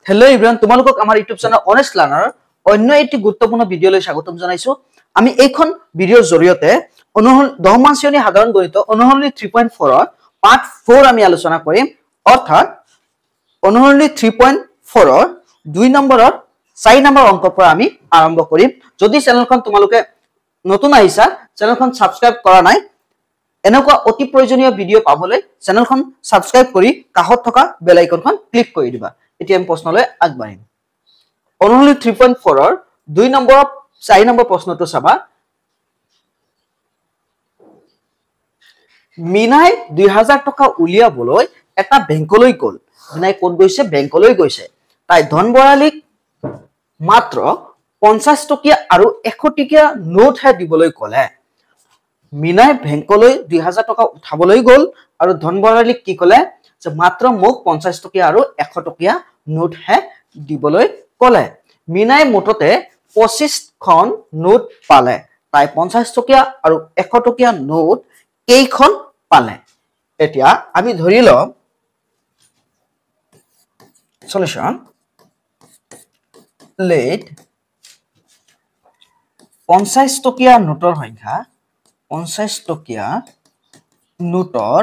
hello everyone তোমালোকক আমাৰ YouTube channel honest learner অন্য এটি গুৰুত্বপূৰ্ণ ভিডিঅলৈ স্বাগতম জনাইছো আমি এইখন ভিডিঅৰ জৰিয়তে 10 মান শ্ৰেণী সাধাৰণ গণিত অনুশীলনী 3.4 ৰ পাৰ্ট 4 আমি আলোচনা কৰিম অৰ্থাৎ অনুশীলনী 3.4 ৰ 2 নম্বৰৰ 4 নম্বৰ অংকৰ পৰা আমি আৰম্ভ কৰিম যদি চেনেলখন তোমালোকে নতুন আহিছা চেনেলখন সাবস্ক্ৰাইব কৰা নাই এনেকুৱা অতি প্ৰয়োজনীয় ভিডিঅ' পাবলৈ চেনেলখন সাবস্ক্ৰাইব কৰি কাষত থকা বেল আইকনখন ক্লিক কৰি দিবা এতিয়া আমি প্ৰশ্নলৈ আগবাঢ়িম অনুশীলনী 3.4 ৰ 2 নম্বৰ 4 নম্বৰ প্ৰশ্নটো চাবা মিনাই 2000 টকা উলিয়াবলৈ এটা বেংকলৈ গল মিনাই কোন গৈছে বেংকলৈ গৈছে তাই ধনবৰালিক মাত্ৰ 50 টকীয়া আৰু 100 টকীয়া নোট হে দিবলৈ ক'লে মিনাই বেংকলৈ 2000 টকা উঠাবলৈ গল আৰু ধনবৰালিক কি ক'লে যে মাত্ৰ মোক 50 টকীয়া আৰু 100 টকীয়া নোট হে দিবলৈ ক'লে মিনাই মুঠতে 25 খন নোট পালে তাই 50 টকীয়া আৰু 100 টকীয়া নোট কেইখন পালে এতিয়া আমি ধৰি লম সলিউশন লেট 50 টকীয়া নোটৰ সংখ্যা 50 টকীয়া নোটৰ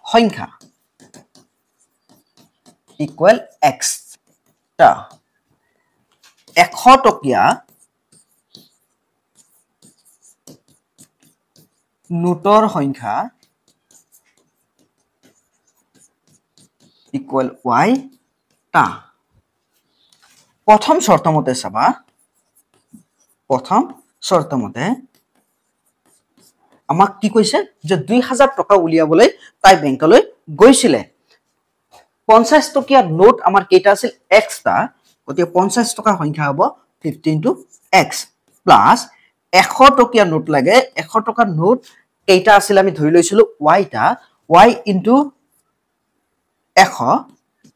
সংখ্যা equal x টা 100 টকীয়া নোটৰ সংখ্যা equal y টা প্ৰথম শৰ্তমতে চাবা প্ৰথম শৰ্তমতে আমাক কি কৈছে যে 2000 টকা উলিয়াবলৈ তাই বেংকলৈ গৈছিলে 50 টকীয়া নোট আমাৰ কেইটা আছিল x টা গতি 50 টকা সংখ্যা হ'ব 15 to x প্লাস 100 টকীয়া নোট লাগে 100 টকা নোট কেইটা আছিল আমি ধৰি লৈছিলো y টা y into 100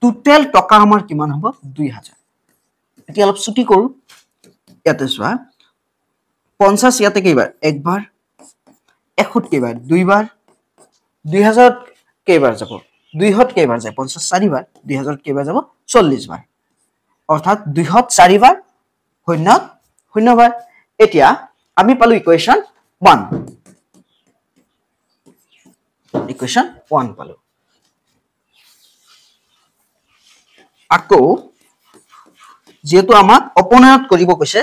টোটাল টকা আমাৰ কিমান হ'ব 2000 এতিয়া অলপ ছুটি কৰো ইয়াতে চোৱা 50 ইয়াতে কেইবাৰ একবাৰ 100 কেইবাৰ দুইবাৰ 2000 কেইবাৰ যাব 200 কেইবাৰ যায় 50 চাৰিবাৰ 2000 কেইবাৰ যাব 40 বাৰ অৰ্থাৎ 200 চাৰিবাৰ শূন্য শূন্যবাৰ এতিয়া আমি পালো ইকুৱেশন 1 পালো আকৌ যেহেতু আমাক অপনয়নত কৰিব কৈছে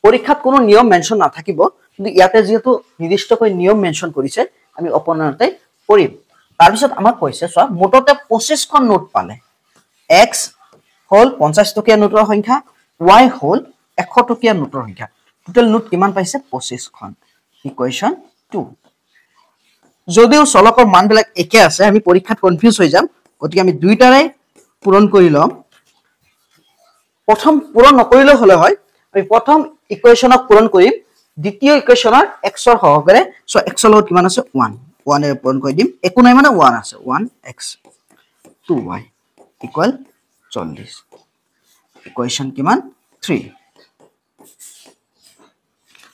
পৰীক্ষাত কোনো নিয়ম মেনশন নাথাকিব কিন্তু ইয়াতে যেহেতু নিৰ্দিষ্টকৈ নিয়ম মেনশন কৰিছে আমি অপনয়নতে কৰিম তাৰ পিছত আমাক কৈছে চোৱা মুঠতে 25 খন নোট পালে x হল 50 টকীয়া নোটৰ সংখ্যা y হল 100 টকীয়া নোটৰ সংখ্যা টোটাল নোট কিমান পাইছে 25 খন ইকুৱেশন 2 যদিও চলকৰ মানবিলাক একে আছে আমি পৰীক্ষাত কনফিউজ হৈ যাম গতিকে আমি দুইটাৰে পূৰণ কৰি লম প্ৰথম পূৰণ নকৰিলে হলে হয় আমি প্ৰথম ইকুৱেশনক পূৰণ কৰিম দ্বিতীয় ইকুৱেশনৰ x ৰ সহকাৰে সো x ৰ লগত কিমান আছে 1 এৰ পূৰণ কৰি দিম একো নাই মানে 1 আছে 1x 2y ইকুৱেল 40 ইকুৱেশন কিমান 3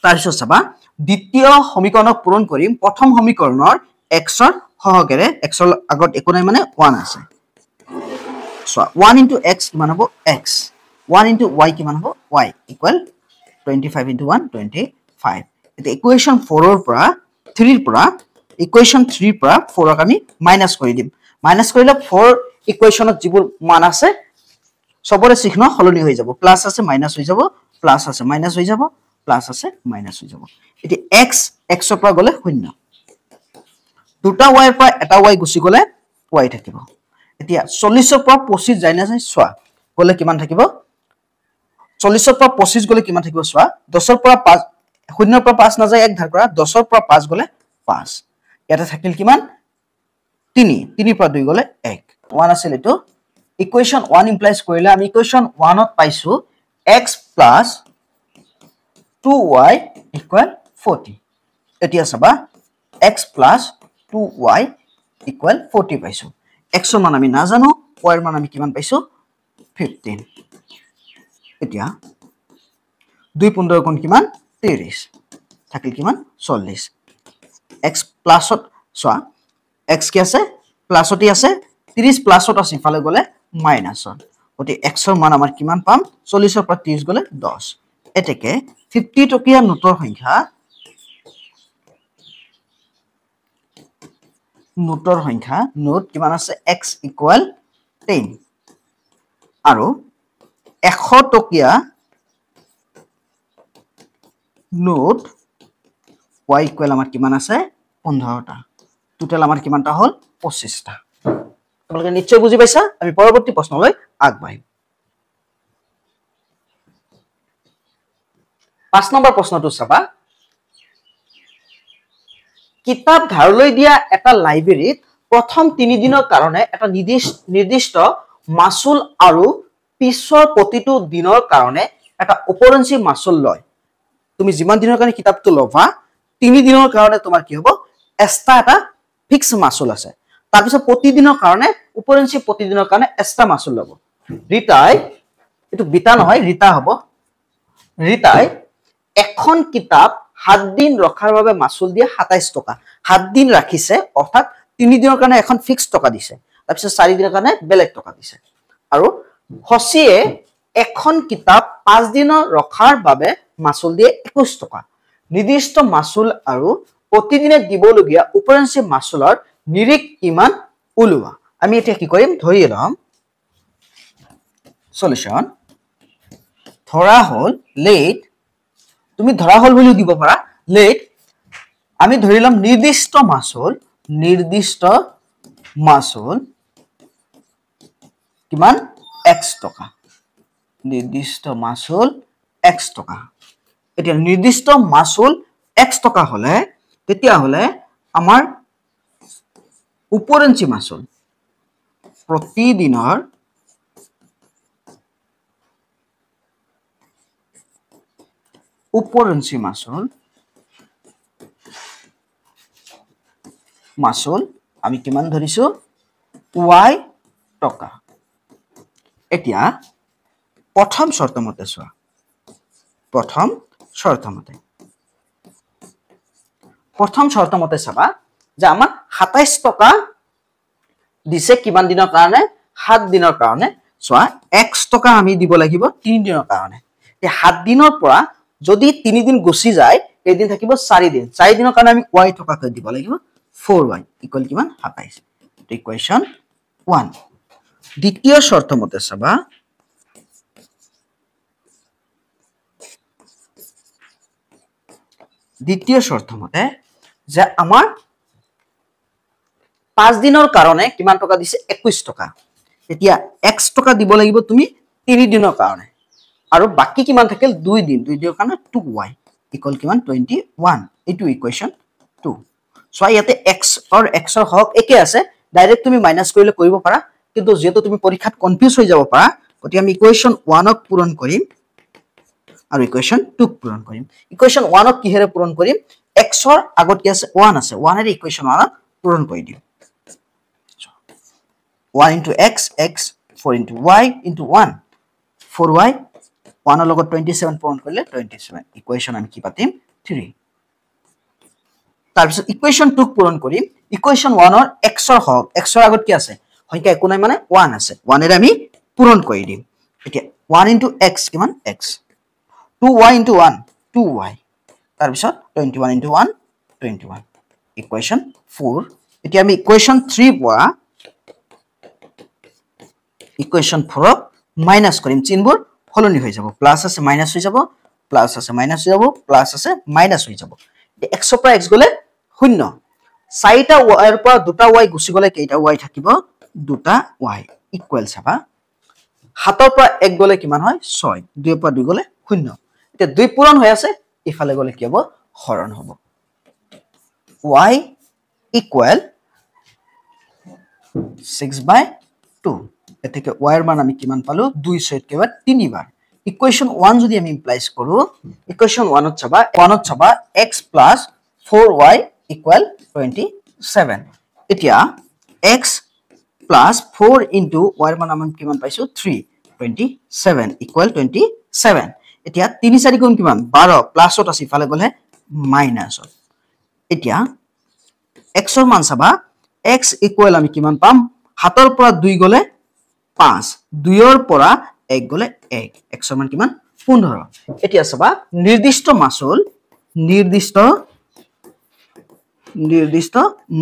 তাৰপিছত চাবা দ্বিতীয় সমীকৰণক পূৰণ কৰিম প্ৰথম সমীকৰণৰ x ৰ সহকাৰে x ৰ আগত একো নাই মানে 1 আছে সো 1 into x কিমান হ'ব x 1 into y কিমান হ'ব y equal 25 into 1 25 এটা ইকুৱেশন 4 ৰ পৰা 3 ৰ পৰা ইকুৱেশন 3 ৰ পৰা 4 ক আমি মাইনাস কৰি দিম মাইনাস কৰিলে 4 ইকুৱেশনত যিবোৰ মান আছে সবৰে চিহ্ন হলনি হৈ যাব প্লাস আছে মাইনাস হৈ যাব প্লাস আছে মাইনাস হৈ যাব প্লাস আছে মাইনাস হৈ যাব এটি x x ৰ পৰা গলে 0 দুটা y ৰ পৰা এটা y গুছি গলে y থাকিব এতিয়া 40 ৰ পৰা 25 যায় না যায় সোৱা গলে কিমান থাকিব 40 ৰ পৰা 25 গলে কিমান থাকিব সোৱা 10 ৰ পৰা 5 0 ৰ পৰা 5 না যায় এক ধাৰ কৰা 10 ৰ পৰা 5 গলে 5 ইয়াতে থাকিল কিমান 3 3 ৰ পৰা 2 গলে 1 1 আছিল এটো ইকুৱেশন 1 ইমপ্লাইজ কৰিলে আমি ইকুৱেশন 1 ত পাইছো x + 2y = 40 এতিয়া চাবা x + 2y = 40 পাইছো x ৰ মান আমি না জানো y ৰ মান আমি কিমান পাইছো 15 এতিয়া 2 15 কোণ কিমান 30 থাকিল কিমান 40 x প্লাসত সোৱা x কি আছে প্লাসতি আছে 30 প্লাসত আছে ইফালে গলে মাইনাছৰ গতি x ৰ মান আমাৰ কিমান পাম 40 ৰ পৰা 30 গলে 10 এতেকে 50 টকীয়া নোটৰ সংখ্যা নোট কিমান আছে x ইকুৱেল 10 আৰু 100 টকীয়া নোট y ইকুৱেল আমাৰ কিমান আছে 15টা টোটাল আমাৰ কিমানটা হল 25টা তোমালোকে নিশ্চয় বুজি পাইছা আমি পৰৱৰ্তী প্ৰশ্নলৈ আগবাঢ়িম 5 নম্বৰ প্ৰশ্নটো চাবা কিতাপ ধাৰলৈ দিয়া এটা লাইব্ৰেৰীত প্ৰথম 3 দিনৰ কাৰণে এটা নিৰ্দিষ্ট মাসুল আৰু পিছৰ প্ৰতিটো দিনৰ কাৰণে এটা উপৰঞ্চি মাসুল লয় তুমি যিমান দিনৰ কাৰণে কিতাপটো লবা 3 দিনৰ কাৰণে তোমাৰ কি হ'ব এক্সট্ৰা এটা ফিক্স মাসুল আছে তাৰ পিছত প্ৰতিদিনৰ কাৰণে উপৰঞ্চি প্ৰতিদিনৰ কাৰণে এক্সট্ৰা মাসুল লব ৰিতাই এটো বিটা নহয় ৰিতা হ'ব ৰিতাই এখন কিতাপ 7 দিন ৰখাৰ বাবে মাসুল দিয়ে 27 টকা 7 দিন ৰাখিছে অৰ্থাৎ 3 দিনৰ কাৰণে এখন ফিক্স টকা দিছে তাৰ পিছত 4 দিনৰ কাৰণে বেলেগ টকা দিছে আৰু হসিয়ে এখন কিতাপ 5 দিনৰ ৰখাৰ বাবে মাসুল দিয়ে 21 টকা নিৰ্দিষ্ট মাসুল আৰু প্ৰতিদিনে দিবলগীয়া উপৰঞ্চি মাসুলৰ নিৰিখ কিমান উলুৱা আমি এতিয়া কি কৰিম ধৰি লম সলিউশন ধৰা হল লেট তুমি ধৰা হল বুলি দিব পাৰা লেট আমি ধৰি লম নিৰ্দিষ্ট মাসুল কিমান x টকা নিৰ্দিষ্ট মাসুল x টকা এতিয়া নিৰ্দিষ্ট মাসুল x টকা হলে তেতিয়া হলে আমাৰ উপৰঞ্চি মাসুল প্ৰতিদিনৰ উপৰঞ্চি মাসুল আমি কিমান ধৰিছো y টকা এতিয়া প্ৰথম শৰ্তমতে চোৱা প্ৰথম শৰ্তমতে চাবা যে আমাৰ 27 টকা দিছে কিমান দিনৰ কাৰণে 7 দিনৰ কাৰণে চোৱা x টকা আমি দিব লাগিব 3 দিনৰ কাৰণে এই 7 দিনৰ পৰা যদি 3 দিন গুছি যায় এই দিন থাকিব 4 দিন 4 দিনৰ কাৰণে আমি y টকা কৈ দিব লাগিব 4y ইকুৱেল কিমান 27 ইকুৱেশ্যন 1 দ্বিতীয় শৰ্তমতে চাবা দ্বিতীয় শৰ্তমতে যে আমাৰ 5 দিনৰ কাৰণে কিমান টকা দিছে 21 টকা এতিয়া x টকা দিব লাগিব তুমি 3 দিনৰ কাৰণে আৰু বাকি কিমান থাকিল 2 দিনৰ কাৰণে 2y ইকুৱেল কিমান 21 এটো ইকুৱেশ্যন 2 সো ইয়াতে x আৰু x ৰ হক একে আছে ডাইৰেক্ট তুমি মাইনাস কৰিলে কৰিব পাৰা কিন্তু যেটো তুমি পৰীক্ষাত কনফিউজ হৈ যাব পাৰা গতি আমি ইকুৱেশ্যন 1 ক পূৰণ কৰিম আৰু ইকুৱেশ্যন 2 ক পূৰণ কৰিম ইকুৱেশ্যন 1 ক কিহেৰে পূৰণ কৰিম x ৰ আগত কি আছে 1 আছে 1 এৰ ইকুৱেশ্যন 1 ক পূৰণ কৰি দিম 1 into x 4 into y into 1 4y 1 ৰ লগত 27 পূৰণ কৰিলে 27 ইকুৱেশ্যন আমি কি পাতিম 3 তাৰ পিছত ইকুৱেশ্যন 2 ক পূৰণ কৰিম ইকুৱেশ্যন 1 ৰ x ৰ হক x ৰ আগত কি আছে সংখ্যা একো নাই মানে 1 আছে 1 এৰ আমি পূৰণ কৰি দিম এতিয়া 1 into x কিমান x 2y into 1 2y তাৰ পিছত 21 into 1 21 ইকুৱেশ্যন 4 এতিয়া আমি ইকুৱেশ্যন 3 পৰা ইকুৱেশ্যন 4 মাইনাস কৰিম চিহ্নবোৰ হলনি হৈ যাব প্লাস আছে মাইনাস হৈ যাব প্লাস আছে মাইনাস হৈ যাব প্লাস আছে মাইনাস হৈ যাব x ৰ পৰা x গলে 0 চাৰিটা y ৰ পৰা দুটা y গুছি গলে কেইটা y থাকিব দুটা y ইকুৱেল চাবা 7 ৰ পৰা 1 গলে কিমান হয় 6 2 ৰ পৰা 2 গলে 0 এতিয়া 2 পূৰণ হৈ আছে ইফালে গলে কি হ'ব হৰণ হ'ব y ইকুৱেল 6/2 এতেকে y এৰ মান আমি কিমান পালো 2 6 কেবাৰ 3 বাৰ ইকুৱেশ্যন 1 যদি আমি ইমপ্লাইজ কৰো ইকুৱেশ্যন 1 ত চাবা x + 4y = 27 এতিয়া x + 4 into y এর মান আমি কিমান পাইছো 3 27 = 27 এতিয়া 3 4 গুণ কিমান 12 প্লাসত আছে ইফালে গলে মাইনাসত এতিয়া x ৰ মান চাবা x = আমি কিমান পাম 7 ৰ পৰা 2 গলে 5 2 ৰ পৰা 1 গলে 1 100 মান কিমান 15 এতিয়া চাবা নিৰ্দিষ্ট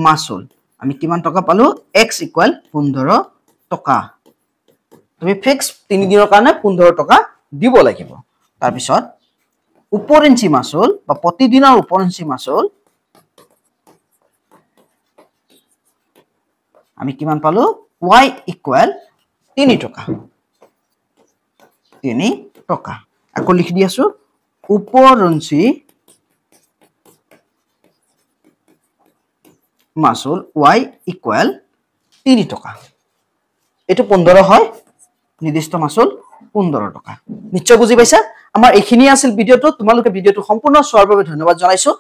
মাসুল আমি কিমান টকা পালো x = 15 টকা তুমি ফিক্স 3 দিনৰ কাৰণে 15 টকা দিব লাগিব তাৰ পিছত উপৰিঞ্চি মাসুল বা প্ৰতিদিনৰ উপৰিঞ্চি মাসুল আমি কিমান পালো y = 3 টকা আকৌ লিখি দি আছো উপৰিঞ্চি মাসুল y = 3 টকা এটো 15 হয় নিৰ্দিষ্ট মাসুল 15 টকা নিশ্চয় বুজি পাইছা আমাৰ এইখিনি আছিল ভিডিওটো তোমালোকে ভিডিওটো সম্পূৰ্ণ চোৱাৰ বাবে ধন্যবাদ জনাইছো